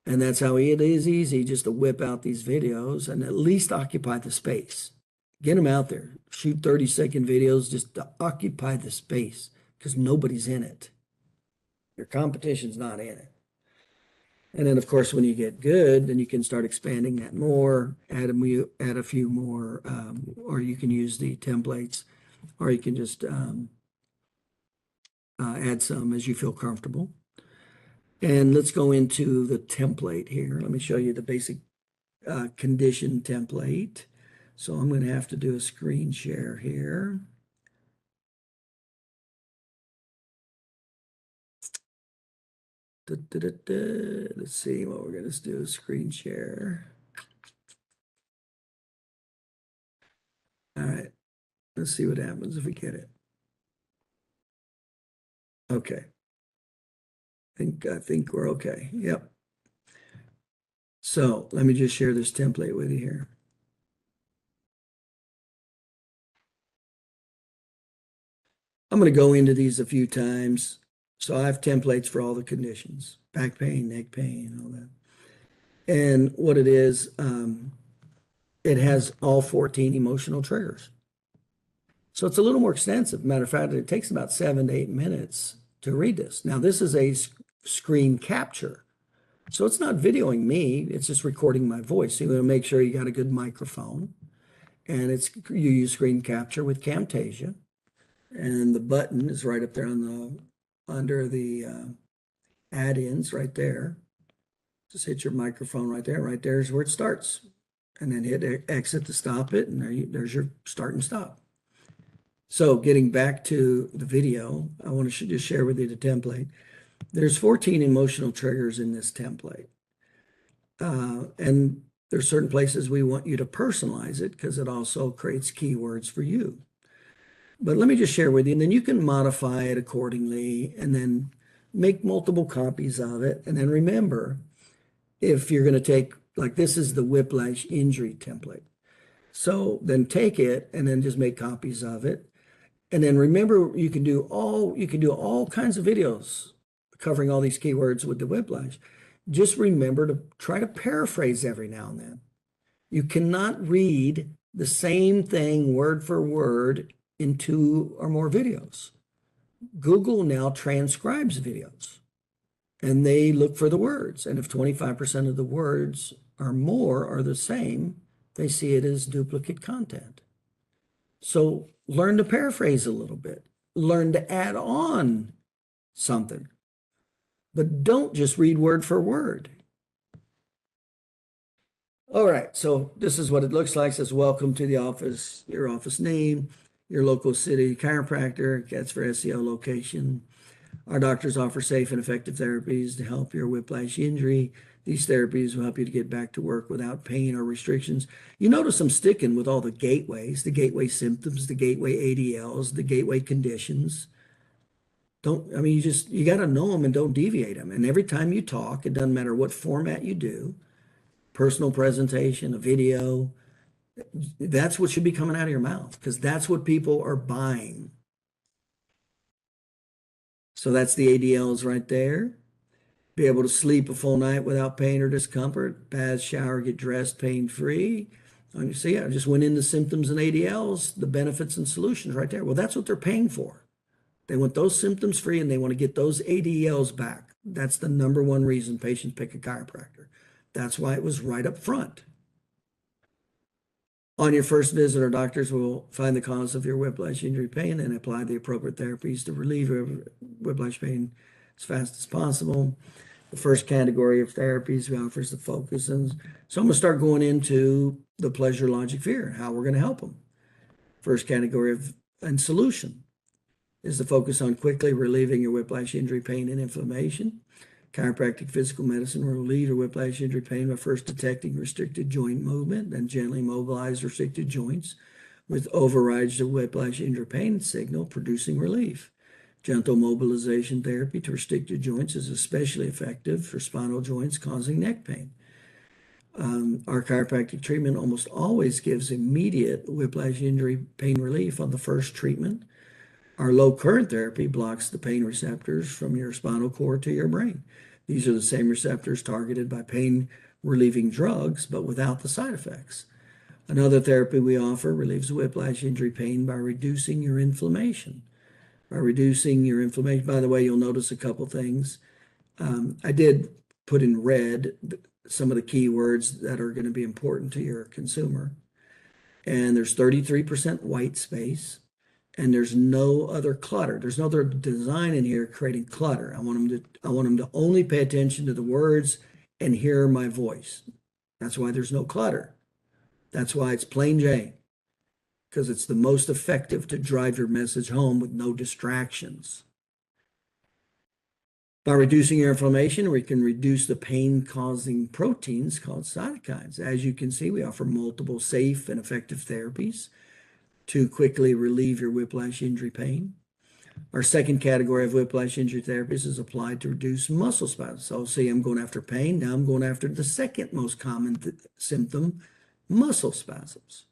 S1: And that's how it is easy just to whip out these videos and at least occupy the space. Get them out there. Shoot 30-second videos just to occupy the space because nobody's in it. Your competition's not in it. And then, of course, when you get good, then you can start expanding that more, add a few more, or you can use the templates, or you can just add some as you feel comfortable. And let's go into the template here. Let me show you the basic condition template. So I'm going to have to do a screen share here. Let's see what we're going to do, screen share. All right, let's see what happens if we get it. Okay. I think we're okay. Yep. So let me just share this template with you here. I'm going to go into these a few times. So I have templates for all the conditions, back pain, neck pain, all that. And what it is, it has all 14 emotional triggers. So it's a little more extensive. Matter of fact, it takes about 7 to 8 minutes to read this. Now, this is a screen capture. So it's not videoing me, it's just recording my voice. So you want to make sure you got a good microphone. And you use screen capture with Camtasia. And the button is right up there under the add-ins right there. Just hit your microphone right there. Right there is where it starts. And then hit exit to stop it. And there's your start and stop. So getting back to the video, I want to just share with you the template. There's 14 emotional triggers in this template. And there's certain places we want you to personalize it because it also creates keywords for you. But let me just share with you, and then you can modify it accordingly and then make multiple copies of it. And then remember, if you're going to take, like this is the whiplash injury template. So then take it and then just make copies of it. And then remember, you can do all kinds of videos covering all these keywords with the whiplash. Just remember to try to paraphrase every now and then. You cannot read the same thing word for word in 2 or more videos. Google now transcribes videos and they look for the words. And if 25% of the words or more are the same, they see it as duplicate content. So learn to paraphrase a little bit, learn to add on something, but don't just read word for word. All right, so this is what it looks like. It says, welcome to the office, your office name, your local city chiropractor, that's for SEO location. Our doctors offer safe and effective therapies to help your whiplash injury. These therapies will help you to get back to work without pain or restrictions. You notice I'm sticking with all the gateway symptoms, the gateway ADLs, the gateway conditions. You got to know them and don't deviate them. And every time you talk, it doesn't matter what format you do, personal presentation, a video, that's what should be coming out of your mouth because that's what people are buying. So that's the ADLs right there. Be able to sleep a full night without pain or discomfort, bath, shower, get dressed pain-free. And you see, I just went into symptoms and ADLs, the benefits and solutions right there. Well, that's what they're paying for. They want those symptoms free and they want to get those ADLs back. That's the number one reason patients pick a chiropractor. That's why it was right up front. On your first visit, our doctors will find the cause of your whiplash injury pain and apply the appropriate therapies to relieve your whiplash pain as fast as possible. The first category of therapies we offer is the focus. And so I'm going to start going into the pleasure, logic, fear, how we're going to help them. First category and solution is the focus on quickly relieving your whiplash injury pain and inflammation. Chiropractic physical medicine will relieve your whiplash injury pain by first detecting restricted joint movement, then gently mobilize restricted joints with overrides the whiplash injury pain signal, producing relief. Gentle mobilization therapy to restricted joints is especially effective for spinal joints causing neck pain. Our chiropractic treatment almost always gives immediate whiplash injury pain relief on the first treatment. Our low current therapy blocks the pain receptors from your spinal cord to your brain. These are the same receptors targeted by pain relieving drugs, but without the side effects. Another therapy we offer relieves whiplash injury pain by reducing your inflammation. By the way, you'll notice a couple things. I did put in red some of the keywords that are going to be important to your consumer. And there's 33% white space, and there's no other clutter. There's no other design in here creating clutter. I want them to only pay attention to the words and hear my voice. That's why there's no clutter. That's why it's plain Jane, because it's the most effective to drive your message home with no distractions. By reducing your inflammation, we can reduce the pain-causing proteins called cytokines. As you can see, we offer multiple safe and effective therapies to quickly relieve your whiplash injury pain. Our second category of whiplash injury therapies is applied to reduce muscle spasms. So say I'm going after pain, now I'm going after the second most common symptom, muscle spasms.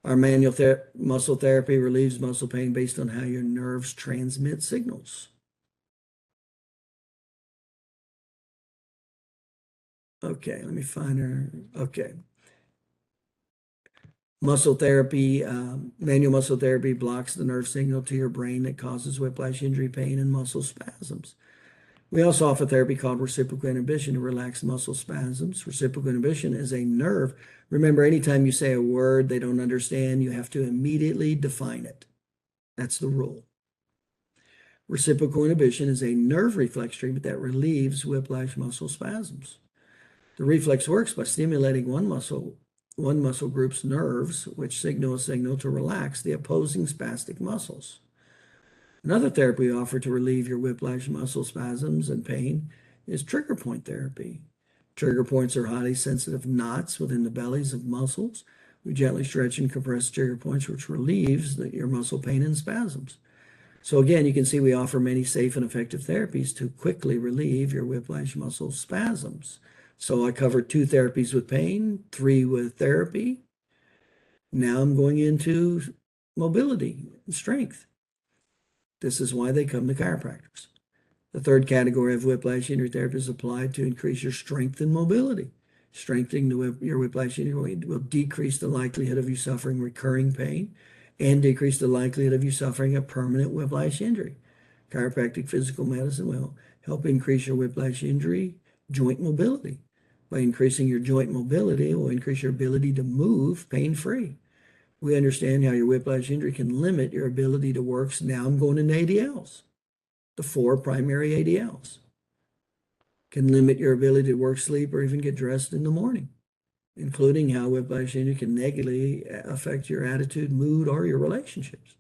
S1: Our manual muscle therapy relieves muscle pain based on how your nerves transmit signals. Okay, let me find her. Okay. Muscle therapy, manual muscle therapy blocks the nerve signal to your brain that causes whiplash injury pain and muscle spasms. We also offer therapy called reciprocal inhibition to relax muscle spasms. Reciprocal inhibition is a nerve. Remember, anytime you say a word they don't understand, you have to immediately define it. That's the rule. Reciprocal inhibition is a nerve reflex treatment that relieves whiplash muscle spasms. The reflex works by stimulating one muscle group's nerves, which signal a signal to relax the opposing spastic muscles. Another therapy we offer to relieve your whiplash muscle spasms and pain is trigger point therapy. Trigger points are highly sensitive knots within the bellies of muscles. We gently stretch and compress trigger points, which relieves your muscle pain and spasms. So again, you can see we offer many safe and effective therapies to quickly relieve your whiplash muscle spasms. So I covered 2 therapies with pain, 3 with therapy. Now I'm going into mobility and strength. This is why they come to chiropractors. The third category of whiplash injury therapy is applied to increase your strength and mobility. Strengthening your whiplash injury will decrease the likelihood of you suffering recurring pain and decrease the likelihood of you suffering a permanent whiplash injury. Chiropractic physical medicine will help increase your whiplash injury joint mobility. By increasing your joint mobility, it will increase your ability to move pain-free. We understand how your whiplash injury can limit your ability to work. So now I'm going into ADLs. The 4 primary ADLs can limit your ability to work, sleep, or even get dressed in the morning, including how whiplash injury can negatively affect your attitude, mood, or your relationships.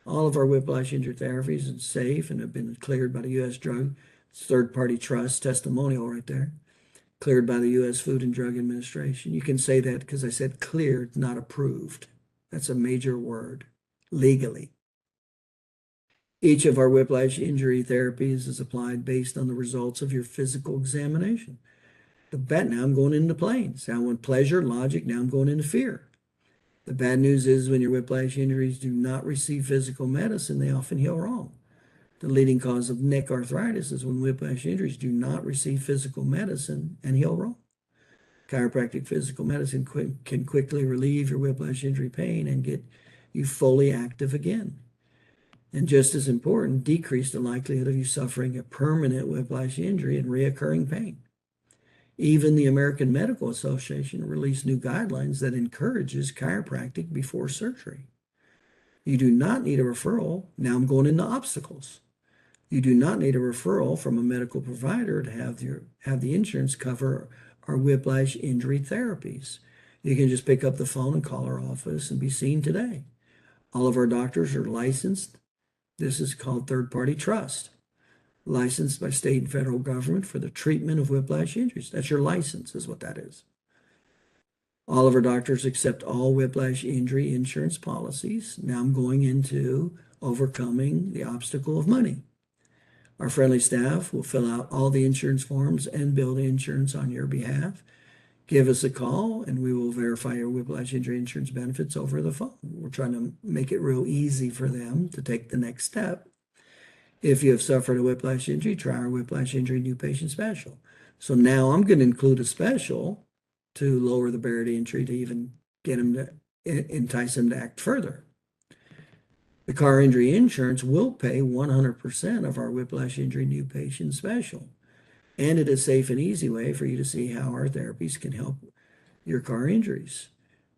S1: All of our whiplash injury therapies are safe and have been cleared by the U.S. Drug Third-Party Trust testimonial right there. Cleared by the U.S. Food and Drug Administration. You can say that because I said cleared, not approved. That's a major word, legally. Each of our whiplash injury therapies is applied based on the results of your physical examination. Now I'm going into planes. I went pleasure, logic, now I'm going into fear. The bad news is when your whiplash injuries do not receive physical medicine, they often heal wrong. The leading cause of neck arthritis is when whiplash injuries do not receive physical medicine and heal wrong. Chiropractic physical medicine can quickly relieve your whiplash injury pain and get you fully active again. And just as important, decrease the likelihood of you suffering a permanent whiplash injury and reoccurring pain. Even the American Medical Association released new guidelines that encourages chiropractic before surgery. You do not need a referral. Now I'm going into obstacles. You do not need a referral from a medical provider to have the insurance cover our whiplash injury therapies. You can just pick up the phone and call our office and be seen today. All of our doctors are licensed. This is called third-party trust. Licensed by state and federal government for the treatment of whiplash injuries. That's your license, is what that is. All of our doctors accept all whiplash injury insurance policies. Now I'm going into overcoming the obstacle of money. Our friendly staff will fill out all the insurance forms and bill the insurance on your behalf. Give us a call and we will verify your whiplash injury insurance benefits over the phone. We're trying to make it real easy for them to take the next step. If you have suffered a whiplash injury, try our whiplash injury new patient special. So now I'm going to include a special to lower the barrier to entry to even get them to entice them to act further. The car injury insurance will pay 100% of our whiplash injury new patient special. And it is a safe and easy way for you to see how our therapies can help your car injuries.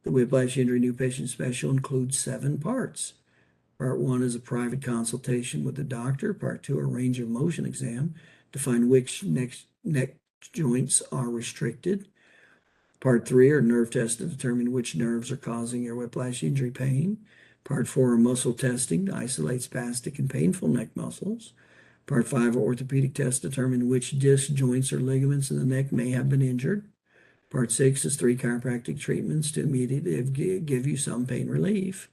S1: The Whiplash Injury New Patient Special includes 7 parts. Part 1 is a private consultation with the doctor. Part 2, a range of motion exam to find which neck joints are restricted. Part 3 are nerve tests to determine which nerves are causing your whiplash injury pain. Part 4 are muscle testing to isolate spastic and painful neck muscles. Part 5 are orthopedic tests to determine which disc, joints, or ligaments in the neck may have been injured. Part 6 is 3 chiropractic treatments to immediately give you some pain relief.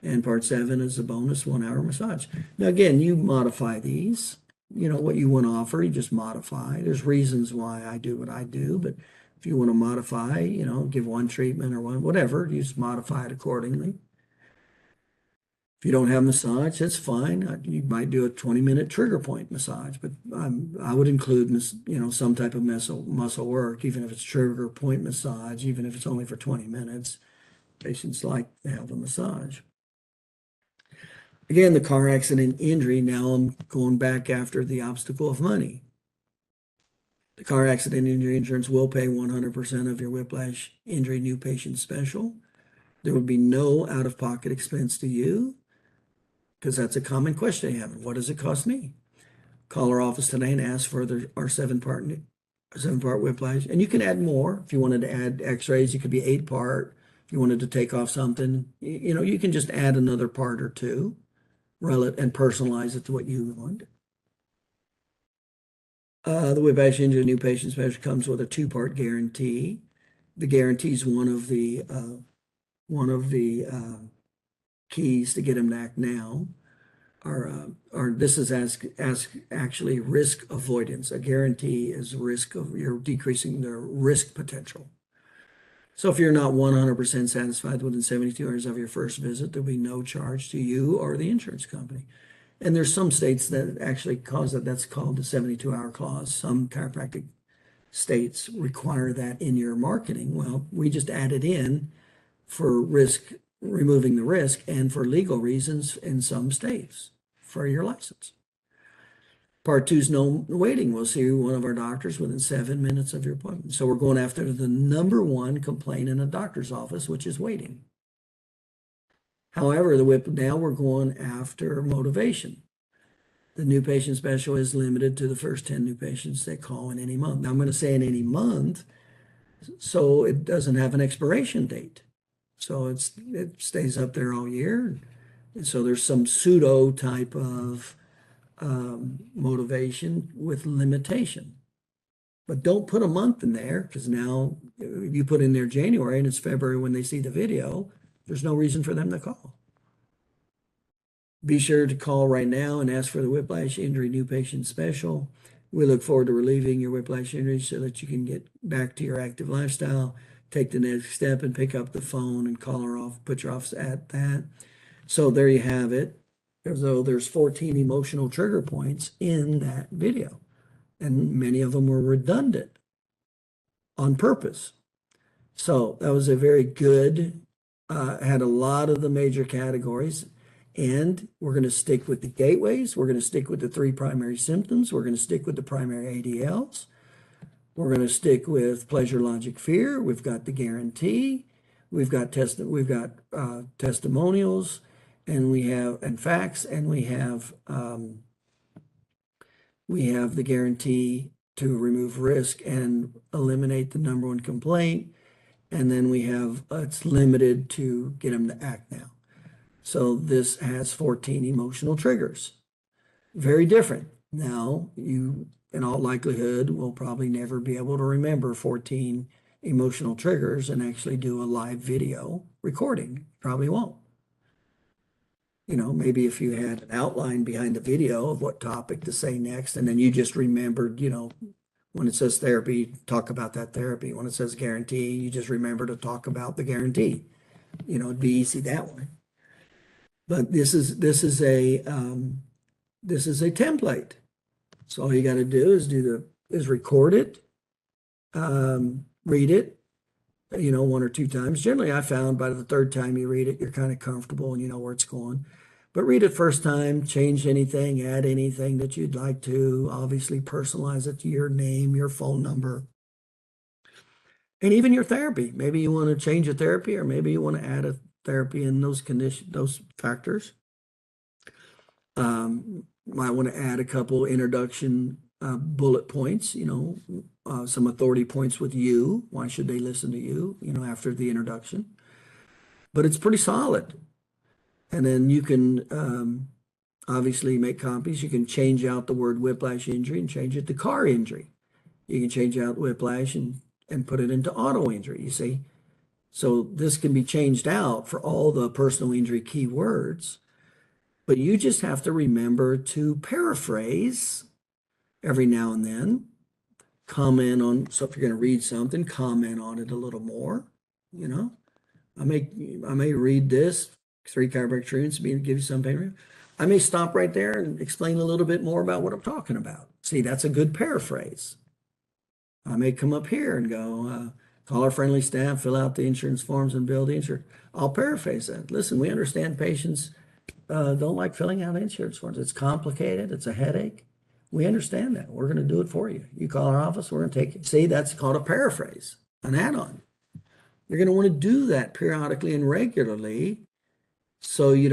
S1: And part 7 is a bonus 1-hour massage. Now, again, you modify these. You know, what you want to offer, you just modify. There's reasons why I do what I do, but if you want to modify, you know, give one treatment or one, whatever, you just modify it accordingly. If you don't have massage, that's fine. You might do a 20-minute trigger point massage, but I would include, you know, some type of muscle work, even if it's trigger point massage, even if it's only for 20 minutes. Patients like to have a massage. Again, the car accident injury, now I'm going back after the obstacle of money. The car accident injury insurance will pay 100% of your whiplash injury new patient special. There will be no out-of-pocket expense to you, because that's a common question they have. What does it cost me? Call our office today and ask for our 7-part whiplash. And you can add more. If you wanted to add x-rays, you could be 8-part. If you wanted to take off something, you know, you can just add another part or two and personalize it to what you want. The whiplash injury new patient special comes with a 2-part guarantee. The guarantee is one of the keys to get them to act now. This is actually risk avoidance. A guarantee is you're decreasing the risk potential. So if you're not 100% satisfied within 72 hours of your first visit, there'll be no charge to you or the insurance company. And there's some states that actually cause that. That's called the 72-hour clause. Some chiropractic states require that in your marketing. Well, we just added in for removing the risk, and for legal reasons in some states for your license. Part 2 is no waiting. We'll see one of our doctors within 7 minutes of your appointment. So we're going after the #1 complaint in a doctor's office, which is waiting. However, now we're going after motivation. The new patient special is limited to the first 10 new patients they call in any month. Now I'm going to say in any month, so it doesn't have an expiration date. So it stays up there all year. And so there's some pseudo type of motivation with limitation. But don't put a month in there, because now if you put in there January and it's February when they see the video, there's no reason for them to call. Be sure to call right now and ask for the whiplash injury new patient special. We look forward to relieving your whiplash injury so that you can get back to your active lifestyle, take the next step and pick up the phone and call our office, put your office at that. So there you have it. There's 14 emotional trigger points in that video, and many of them were redundant on purpose. So that was a very good, had a lot of the major categories. And we're going to stick with the gateways. We're going to stick with the 3 primary symptoms. We're going to stick with the primary ADLs. We're going to stick with pleasure, logic, fear. We've got the guarantee. We've got testimonials, and we have facts, and we have the guarantee to remove risk and eliminate the #1 complaint. And then we have it's limited to get them to act now. So this has 14 emotional triggers. Very different. Now, you, in all likelihood, will probably never be able to remember 14 emotional triggers and actually do a live video recording. Probably won't. You know, maybe if you had an outline behind the video of what topic to say next, and then you just remembered, you know, when it says therapy, talk about that therapy. When it says guarantee, you just remember to talk about the guarantee. You know, it'd be easy that way. But this is a template. So all you got to do is record it, read it, you know, 1 or 2 times. Generally, I found by the 3rd time you read it, you're kind of comfortable and you know where it's going. But read it first time, change anything, add anything that you'd like to, obviously personalize it to your name, your phone number, and even your therapy. Maybe you want to change your therapy, or maybe you want to add a therapy in those conditions, those factors. Might want to add a couple introduction bullet points, some authority points with you. Why should they listen to you, after the introduction? But it's pretty solid. And then you can obviously make copies. You can change out the word whiplash injury and change it to car injury. You can change out whiplash and put it into auto injury, you see. So this can be changed out for all the personal injury keywords, but you just have to remember to paraphrase every now and then, comment on, so if you're going to read something, comment on it a little more, I may read this, 3 chiropractic treatments, give you some pain relief. I may stop right there and explain a little bit more about what I'm talking about. See, that's a good paraphrase. I may come up here and go, call our friendly staff, fill out the insurance forms, and bill the insurance. I'll paraphrase that. Listen, we understand patients don't like filling out insurance forms. It's complicated. It's a headache. We understand that. We're going to do it for you. You call our office, we're going to take it. See, that's called a paraphrase, an add-on. You're going to want to do that periodically and regularly, so you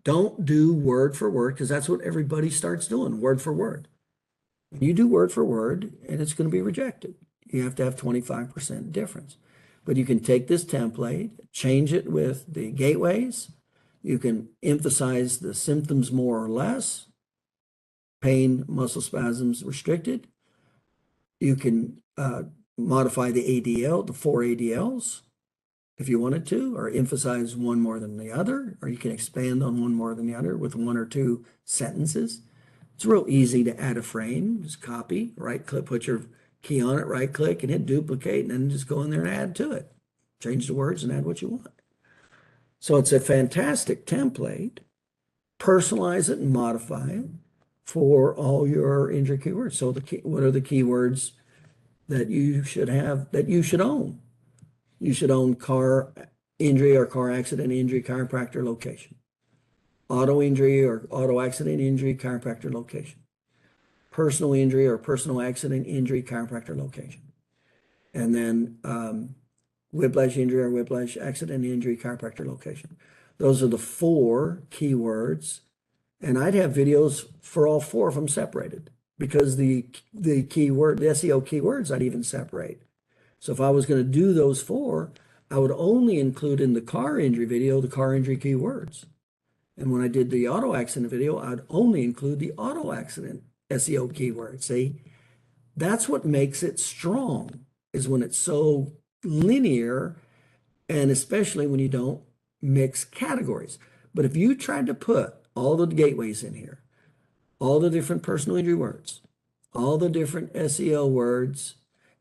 S1: don't do word for word, because that's what everybody starts doing, word for word. You do word for word, and it's going to be rejected. You have to have 25% difference. But you can take this template, change it with the gateways. You can emphasize the symptoms more or less. Pain, muscle spasms restricted. You can modify the ADL, the 4 ADLs, if you wanted to, or emphasize one more than the other, or you can expand on one more than the other with 1 or 2 sentences. It's real easy to add a frame. Just copy, right click, put your key on it, right click, and hit duplicate, and then just go in there and add to it. Change the words and add what you want. So it's a fantastic template. Personalize it and modify it for all your injury keywords. So what are the keywords that you should have, that you should own? You should own car injury or car accident injury chiropractor location. Auto injury or auto accident injury chiropractor location. Personal injury or personal accident injury chiropractor location. And then whiplash injury or whiplash accident injury chiropractor location. Those are the 4 keywords. And I'd have videos for all 4 of them separated, because the keyword, the SEO keywords, I'd even separate. So if I was going to do those 4, I would only include in the car injury video the car injury keywords. And when I did the auto accident video, I'd only include the auto accident SEO keywords. See, that's what makes it strong, is when it's so linear, and especially when you don't mix categories. But if you tried to put all the gateways in here, all the different personal injury words, all the different SEO words,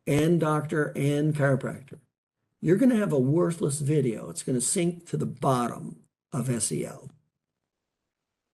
S1: and doctor and chiropractor, you're going to have a worthless video. It's going to sink to the bottom of SEO.